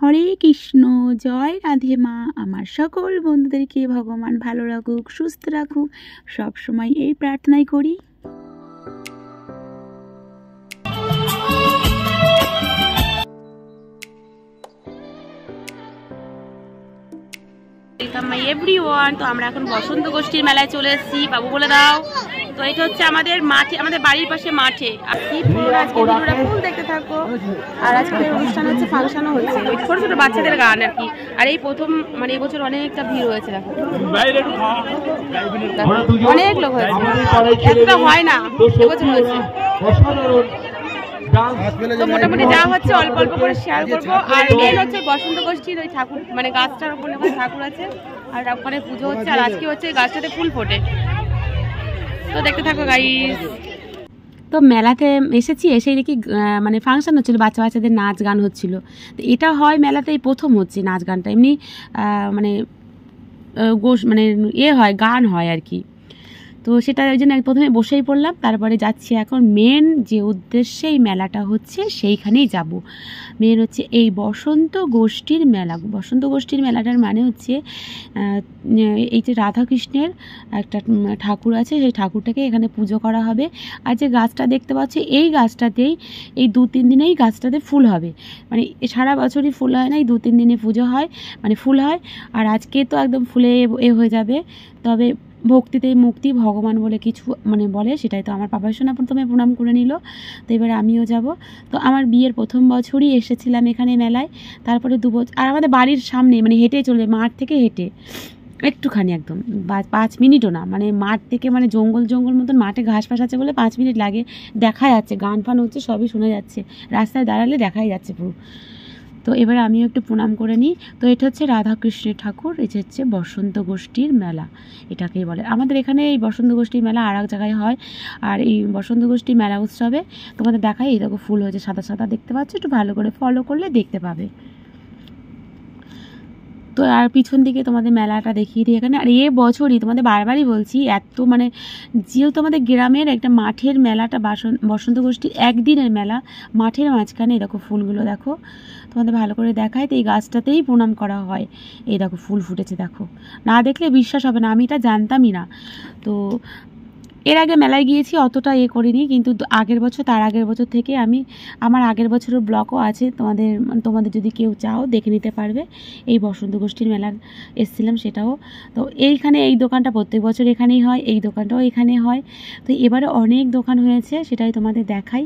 হরে কৃষ্ণ, জয় রাধে মা। আমার সকল বন্ধুদেরকে ভগবান ভালো রাখুক, সুস্থ রাখুক, সব সময় এই প্রার্থনাই করি। এভরিওয়ান, তো আমরা এখন বসন্ত গোষ্ঠীর মেলায় চলে এসেছি। বাবু বলে দাও। তো এটা হচ্ছে আমাদের মাঠে, আমাদের বাড়ির পাশে মাঠে। ফুল দেখতে থাকো। আর আজকে অনুষ্ঠান হচ্ছে, ফাংশনও হচ্ছে, ছোট ছোট বাচ্চাদের গান আর কি। আর এই প্রথম মানে এই বছর অনেকটা ভিড় হয়েছে, দেখো অনেক লোক হয়েছে, এতটা হয় না এবছর হয়েছে। তো মোটামুটি যা হচ্ছে অল্প অল্প করে শেয়ার করবো। আর মেন হচ্ছে বসন্ত গোষ্ঠীর ওই ঠাকুর, মানে গাছটার ওপরে ঠাকুর আছে আর ওখানে পুজো হচ্ছে। আর আজকে হচ্ছে গাছটাতে ফুল ফোটে। তো দেখতে থাকো গাইস। তো মেলাতে এসেছি, এসেই দেখি মানে ফাংশন হচ্ছিলো, বাচ্চা বাচ্চাদের নাচ গান হচ্ছিলো। তো এটা হয় মেলাতেই প্রথম হচ্ছে নাচ গানটা, এমনি মানে মানে হয়, গান হয় আর কি। তো সেটা ওই জন্য প্রথমে বসেই পড়লাম, তারপরে যাচ্ছি এখন মেন যে উদ্দেশ্যে এই মেলাটা হচ্ছে সেইখানেই যাব। মেন হচ্ছে এই বসন্ত গোষ্ঠীর মেলা। বসন্ত গোষ্ঠীর মেলাটার মানে হচ্ছে এই যে রাধাকৃষ্ণের একটা ঠাকুর আছে, সেই ঠাকুরটাকে এখানে পুজো করা হবে। আর যে গাছটা দেখতে পাচ্ছি, এই গাছটাতেই এই 2-3 দিনেই গাছটাতে ফুল হবে। মানে সারা বছরই ফুল হয় না, এই 2-3 দিনে পুজো হয়, মানে ফুল হয়। আর আজকে তো একদম ফুলে হয়ে যাবে। তবে ভক্তিতেই মুক্তি, ভগবান বলে কিছু মানে বলে, সেটাই তো আমার পাপার সোনা প্রথমে প্রণাম করে নিল। তো এবারে আমিও যাব। তো আমার বিয়ের প্রথম বছরই এসেছিলাম এখানে মেলায়, তারপরে 2 বছর। আর আমাদের বাড়ির সামনে, মানে হেঁটে চলে, মাঠ থেকে হেঁটে একটুখানি, একদম 5 মিনিটও না, মানে মাঠ থেকে, মানে জঙ্গল মতন মাঠে ঘাস ফাঁস আছে বলে 5 মিনিট লাগে। দেখা যাচ্ছে গান ফান হচ্ছে, সবই শোনা যাচ্ছে, রাস্তায় দাঁড়ালে দেখাই যাচ্ছে পুরো। তো এবার আমিও একটু প্রণাম করে নিই। তো এটা হচ্ছে রাধাকৃষ্ণের ঠাকুর, এটা হচ্ছে বসন্ত গোষ্ঠীর মেলা এটাকেই বলে। আমাদের এখানে এই বসন্ত গোষ্ঠীর মেলা আর এক জায়গায় হয়। আর এই বসন্ত গোষ্ঠীর মেলা উৎসবে তোমাদের দেখায়, এই দেখো ফুল হয়েছে সাদা সাদা, দেখতে পাচ্ছ, একটু ভালো করে ফলো করলে দেখতে পাবে। তো আর পিছন দিকে তোমাদের মেলাটা দেখিয়ে দিই এখানে। আর এ বছরই তোমাদের বারবারই বলছি, এত মানে যেহেতু আমাদের গ্রামের একটা মাঠের মেলাটা, বসন্ত গোষ্ঠীর একদিনের মেলা, মাঠের মাঝখানে দেখো ফুলগুলো দেখো, তোমাদের ভালো করে দেখায়। তো এই গাছটাতেই প্রণাম করা হয়। এই দেখো ফুল ফুটেছে, দেখো, না দেখলে বিশ্বাস হবে না, আমি এটা জানতামই না। তো এর আগে মেলায় গিয়েছি, অতটা করিনি, কিন্তু আগের বছর, তার আগের বছর থেকে আমি, আমার আগের বছরের ব্লগও আছে, তোমাদের যদি কেউ চাও দেখে নিতে পারবে। এই বসন্ত গোষ্ঠীর মেলার এসেছিলাম সেটাও। তো এইখানে এই দোকানটা প্রত্যেক বছর এখানেই হয়, এই দোকানটাও এখানে হয়। তো এবারে অনেক দোকান হয়েছে, সেটাই তোমাদের দেখাই।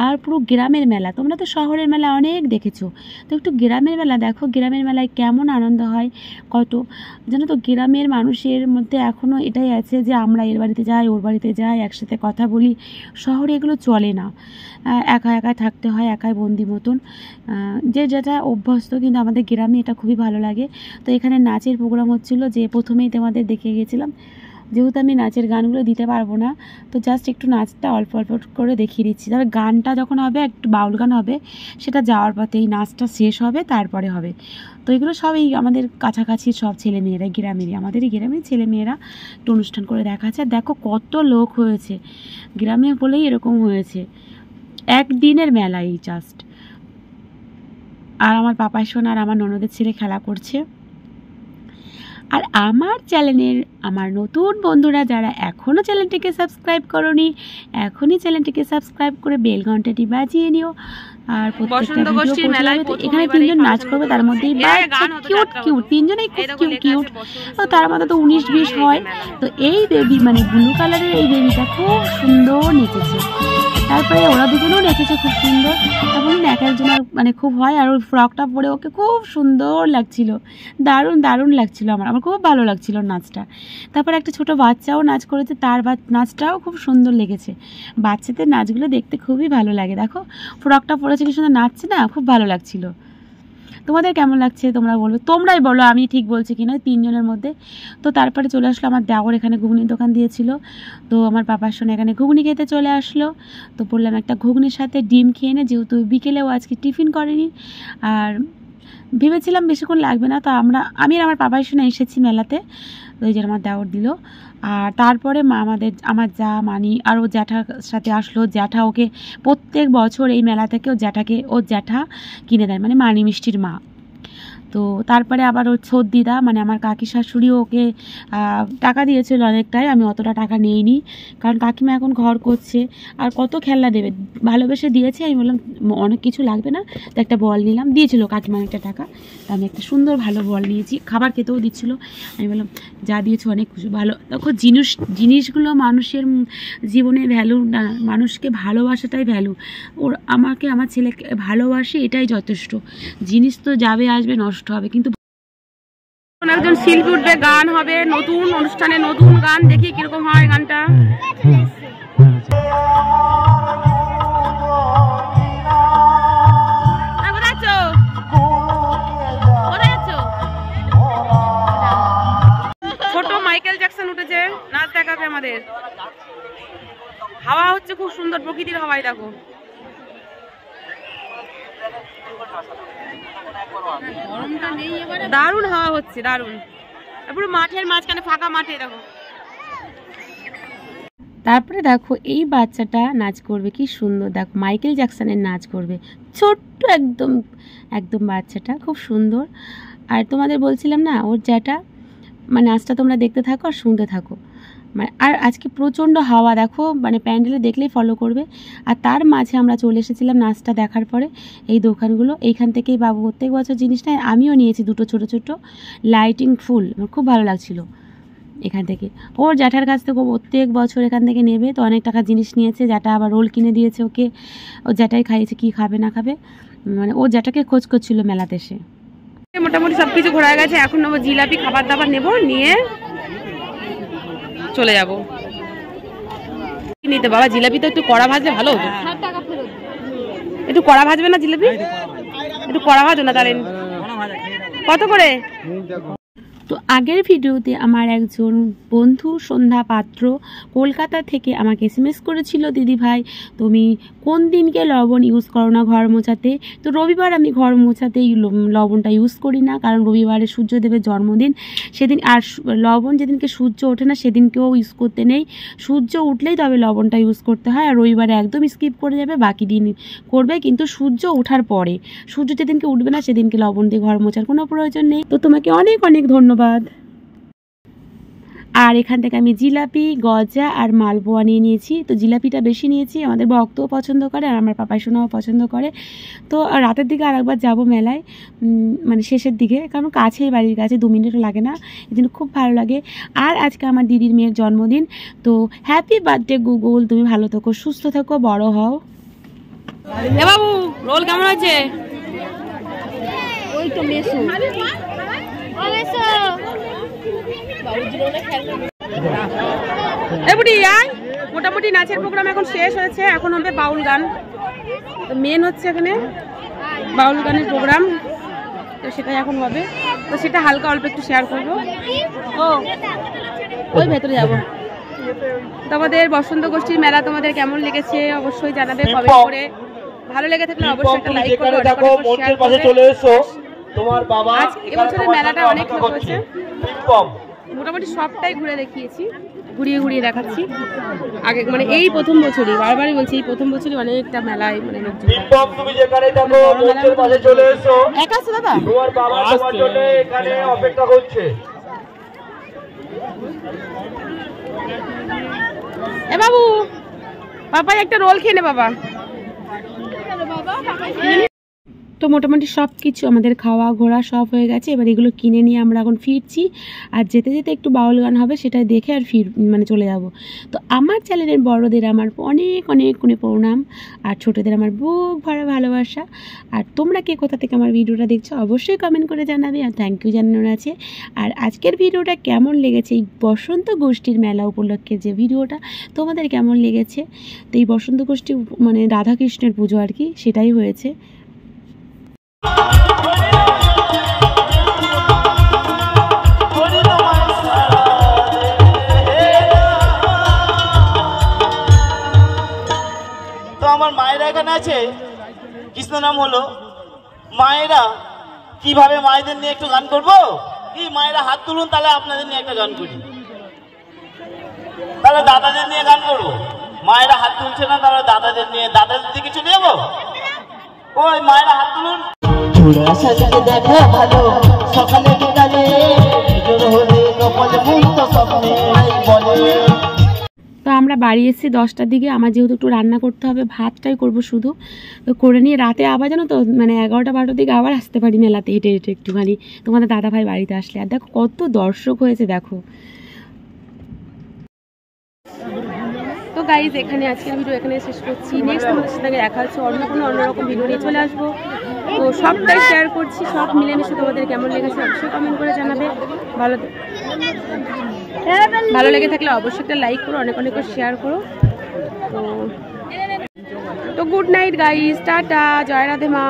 আর পুরো গ্রামের মেলা, তোমরা তো শহরের মেলা অনেক দেখেছো, তো একটু গ্রামের মেলা দেখো, গ্রামের মেলায় কেমন আনন্দ হয়। কত জানো তো, গ্রামের মানুষের মধ্যে এখনও এটাই আছে যে আমরা এর বাড়িতে যাই, ওর বাড়িতে যাই, একসাথে কথা বলি। শহরে এগুলো চলে না, একা একা থাকতে হয়, একাই বন্দি মতন, যে যেটা অভ্যস্ত। কিন্তু আমাদের গ্রামে এটা খুবই ভালো লাগে। তো এখানে নাচের প্রোগ্রাম হচ্ছিলো, যে প্রথমেই তোমাদের দেখে গেছিলাম। যেহেতু আমি নাচের গানগুলো দিতে পারবো না, তো জাস্ট একটু নাচটা অল্প অল্প করে দেখিয়ে দিচ্ছি। তবে গানটা যখন হবে, একটু বাউল গান হবে, সেটা যাওয়ার পথে, এই নাচটা শেষ হবে তারপরে হবে। তো এগুলো সব এই আমাদের কাছাকাছি সব ছেলেমেয়েরা, গ্রামেরই, আমাদেরই গ্রামের ছেলেমেয়েরা একটু অনুষ্ঠান করে দেখাচ্ছে। আর দেখো কত লোক হয়েছে, গ্রামে বলেই এরকম হয়েছে, একদিনের মেলা এই জাস্ট। আর আমার পাপাই সোনা আর আমার ননদের ছেলে খেলা করছে। আর আমার চ্যানেলের আমার নতুন বন্ধুরা যারা এখনও চ্যানেলটিকে সাবস্ক্রাইব করোনি, এখনই চ্যানেলটিকে সাবস্ক্রাইব করে বেল ঘন্টাটি বাজিয়ে নিও। আর প্রত্যেকটা ভিডিও এখানে 3জন নাচ করবে, তার মধ্যেই কিউট কিউট 3জনেই খুব কিউট। তো তার মধ্যে তো 19-20 হয়। তো এই বেবি, মানে ব্লু কালারের এই বেবিটা খুব সুন্দর নেচেছে। তারপরে ওরা দুজনেও নেচেছে খুব সুন্দর। তখন এক একজনের মানে খুব হয়। আর ওই ফ্রকটা পরে ওকে খুব সুন্দর লাগছিল, দারুণ দারুণ লাগছিল, আমার খুব ভালো লাগছিল নাচটা। তারপর একটা ছোট বাচ্চাও নাচ করেছে, তার নাচটাও খুব সুন্দর লেগেছে। বাচ্চাদের নাচগুলো দেখতে খুবই ভালো লাগে। দেখো ফ্রকটা পরেছে, কি সুন্দর নাচছে না, খুব ভালো লাগছিল। তোমাদের কেমন লাগছে তোমরা বলো, তোমরাই বলো আমি ঠিক বলছি কিনা 3জনের মধ্যে। তো তারপরে চলে আসলো আমার দেওর, এখানে ঘুগনির দোকান দিয়েছিল। তো আমার পাপার সঙ্গে এখানে ঘুগনি খেতে চলে আসলো। তো বললাম একটা ঘুগনির সাথে ডিম খেয়ে নে, যেহেতু বিকেলেও আজকে টিফিন করেনি। আর ভেবেছিলাম বেশিক্ষণ লাগবে না, তো আমি আর আমার পাপার সঙ্গে এসেছি মেলাতে, ওই যে আমার দেওর দিল। আর তারপরে আমার যা মানি আর ও জ্যাঠার সাথে আসলো। জ্যাঠা ওকে প্রত্যেক বছর এই মেলা থেকে ওর জ্যাঠা কিনে দেয়, মানে মানি মিষ্টির মা। তো তারপরে আবার ওর সর্দিদা মানে আমার কাকি শাশুড়িও ওকে টাকা দিয়েছিল অনেকটাই, আমি অতটা টাকা নিইনি কারণ কাকিমা এখন ঘর করছে আর কত খেলনা দেবে, ভালোবেসে দিয়েছে। আমি বললাম অনেক কিছু লাগবে না, তো একটা বল নিলাম, দিয়েছিল কাকিমা অনেকটা টাকা, তো আমি একটা সুন্দর ভালো বল নিয়েছি, খাবার খেতেও দিচ্ছিলো। আমি বললাম যা দিয়েছো অনেক খুশি, ভালো। দেখো জিনিসগুলো মানুষের জীবনে ভ্যালু না, মানুষকে ভালোবাসাটাই ভ্যালু। ওর আমাকে আমার ছেলেকে ভালোবাসি, এটাই যথেষ্ট। জিনিস তো যাবে আসবে নষ্ট হবে, কিন্তু একজন শিল্পী উঠবে, গান হবে, নতুন অনুষ্ঠানে নতুন গান, দেখি কিরকম হয় গানটা। ছোট মাইকেল জ্যাকসন উঠেছে, নাচ দেখাবে আমাদের। হাওয়া হচ্ছে খুব সুন্দর, প্রকৃতির হাওয়ায় দেখো। দারুণ হাওয়া হচ্ছে, দারুণ। পুরো মাঠের মাঝখানে, ফাঁকা মাঠে দেখো। তারপরে দেখো এই বাচ্চাটা নাচ করবে, কি সুন্দর, দেখো মাইকেল জ্যাকসনের নাচ করবে, ছোট্ট একদম একদম বাচ্চাটা, খুব সুন্দর। আর তোমাদের বলছিলাম না ওর জ্যাটা, মানে নাচটা তোমরা দেখতে থাকো আর শুনতে থাকো। মানে আর আজকে প্রচণ্ড হাওয়া, দেখো মানে প্যান্ডেলে দেখলেই ফলো করবে। আর তার মাঝে আমরা চলে এসেছিলাম নাচটা দেখার পরে এই দোকানগুলো, এইখান থেকেই বাবু প্রত্যেক বছর জিনিসটা আমিও নিয়েছি, দুটো ছোট ছোট লাইটিং ফুল, আমার খুব ভালো লাগছিল। এখান থেকে ওর জ্যাঠার কাছ থেকে প্রত্যেক বছর এখান থেকে নেবে, তো অনেক টাকা জিনিস নিয়েছে। জ্যাঠা আবার রোল কিনে দিয়েছে ওকে, ও জ্যাঠাই খাইয়েছে, কি খাবে না খাবে, মানে ও জ্যাঠাকে খোঁজ করছিল মেলাতে এসে। মোটামুটি সব কিছু ঘোরা গেছে, এখন নেবো জিলাপি, খাবার দাবার নেবো, নিয়ে চলে যাবো। নিতে বাবা জিলাপি তো একটু কড়া ভাজলে ভালো হতো, একটু কড়া ভাজবে না জিলাপি, একটু কড়া ভাজো না তাহলে। কত করে? তো আগের ভিডিওতে আমার একজন বন্ধু সন্ধ্যা পাত্র কলকাতা থেকে আমাকে SMS করেছিল, দিদি ভাই তুমি কোন দিনকে লবণ ইউজ করো না ঘর মোছাতে? তো রবিবার আমি ঘর মোছাতে লবণটা ইউজ করি না, কারণ রবিবারে সূর্যদেবের জন্মদিন সেদিন, আর লবণ যেদিনকে সূর্য ওঠে না সেদিনকেও ইউজ করতে নেই, সূর্য উঠলেই তবে লবণটা ইউজ করতে হয়। আর রবিবারে একদম স্কিপ করে যাবে, বাকি দিন করবে, কিন্তু সূর্য ওঠার পরে, সূর্য যেদিনকে উঠবে না সেদিনকে লবণ দিয়ে ঘর মোছার কোনো প্রয়োজন নেই। তো তোমাকে অনেক অনেক ধন্যবাদ। আর এখান থেকে আমি জিলাপি, গজা আর মালপোয়া নিয়ে নিয়েছি। তো জিলাপিটা বেশি নিয়েছি, আমাদের ভক্তও পছন্দ করে আর আমার পাপাই সোনাও পছন্দ করে। তো রাতের দিকে আরেকবার যাবো মেলায়, মানে শেষের দিকে, কারণ কাছেই, বাড়ির কাছে, 2 মিনিটও লাগে না, এই জন্য খুব ভালো লাগে। আর আজকে আমার দিদির মেয়ের জন্মদিন, তো হ্যাপি বার্থডে গুগল, তুমি ভালো থেকো, সুস্থ থেকো, বড় হও। এ বাবু রোল কেমন হয়েছে? ওই তো মেসো মোটামুটি নাচের প্রোগ্রাম এখন শেষ হয়েছে, এখন হবে বাউল গান। তো মেন হচ্ছে এখানে বাউল গানের প্রোগ্রাম, তো সেটাই এখন হবে। তো সেটা হালকা অল্প একটু শেয়ার করবো। ও ওই ভেতরে যাবো। তোমাদের বসন্ত গোষ্ঠীর মেলা তোমাদের কেমন লেগেছে অবশ্যই জানাবে কমেন্ট করে। ভালো লেগে থাকলে অবশ্যই একটা লাইক করবে, শেয়ার করবে। তোমার বাবা এবছরের মেলাটা অনেক ভালো হয়েছে, মোটামুটি সবটাই ঘুরে দেখিয়েছি, ঘুরিয়ে ঘুরিয়ে দেখাচ্ছি। আগে মানে এই প্রথম বছরই, বারবারই বলছি, এই প্রথম বছরই অনেকটা মেলায় মানে একা আছে দাদা, তোমার বাবা তোমার জন্য এখানে অপেক্ষা করছে। এ বাবু পাপাই একটা রোল খেয়ে নে বাবা। তো মোটামুটি সব কিছু আমাদের খাওয়া ঘোরা সব হয়ে গেছে, এবার এগুলো কিনে নিয়ে আমরা এখন ফিরছি। আর যেতে যেতে একটু বাউল গান হবে, সেটাই দেখে আর মানে চলে যাব। তো আমার চ্যানেলের বড়দের আমার অনেক অনেক প্রণাম, আর ছোটদের আমার বুক ভরা ভালোবাসা। আর তোমরা কে কোথা থেকে আমার ভিডিওটা দেখছো অবশ্যই কমেন্ট করে জানাবে, আর থ্যাংক ইউ জানানোর আছে। আর আজকের ভিডিওটা কেমন লেগেছে, এই বসন্ত গোষ্ঠীর মেলা উপলক্ষে যে ভিডিওটা, তোমাদের কেমন লেগেছে? তো এই বসন্ত গোষ্ঠী মানে রাধাকৃষ্ণের পুজো আর কি, সেটাই হয়েছে। আমার মায়েরা এখানে আছে, কৃষ্ণ নাম হলো। মায়েরা কিভাবে মায়েদের নিয়ে একটু গান করবো কি? মায়েরা হাত তুলুন, তাহলে আপনাদের নিয়ে একটা গান করি। তাহলে দাদাদের নিয়ে গান করবো। মায়েরা হাত তুলছে না, তাহলে দাদাদের নিয়ে, দাদাদের দিকে চলে যাবো। ওই মায়েরা হাত তুলুন। জোড়া সাজিয়ে দেখা ভালো সকালে বিকালে জোর হলে কপাল মুক্ত স্বপ্নে বলে। তো আমরা বাড়ি এসেছি 10টার দিকে। আমার যেহেতু একটু রান্না করতে হবে, ভাতটাই করব শুধু, তো করে নিয়ে রাতে আবার জানো তো মানে 11টা 12টার দিকে আবার আসতে পারি মেলাতে হেঁটে হেঁটে একটুখানি তোমাদের দাদাভাই বাড়িতে আসলে। আর দেখো কত দর্শক হয়েছে দেখো। তো গাইজ এখানে আজকের ভিডিও এখানে শেষ করছি। নেক্সট তোমাদের সাথে দেখা হচ্ছে অন্যরকম ভিডিও নিয়ে চলে আসবো। তো সবটাই শেয়ার করছি, সব মিলেমিশে তোমাদের কেমন লেগেছে অবশ্যই কমেন্ট করে জানাবে। ভালো লেগে থাকলে অবশ্যই একটা লাইক করো, অনেক করে শেয়ার করো। তো গুড নাইট গাইজ, টাটা, জয় রাধে মা।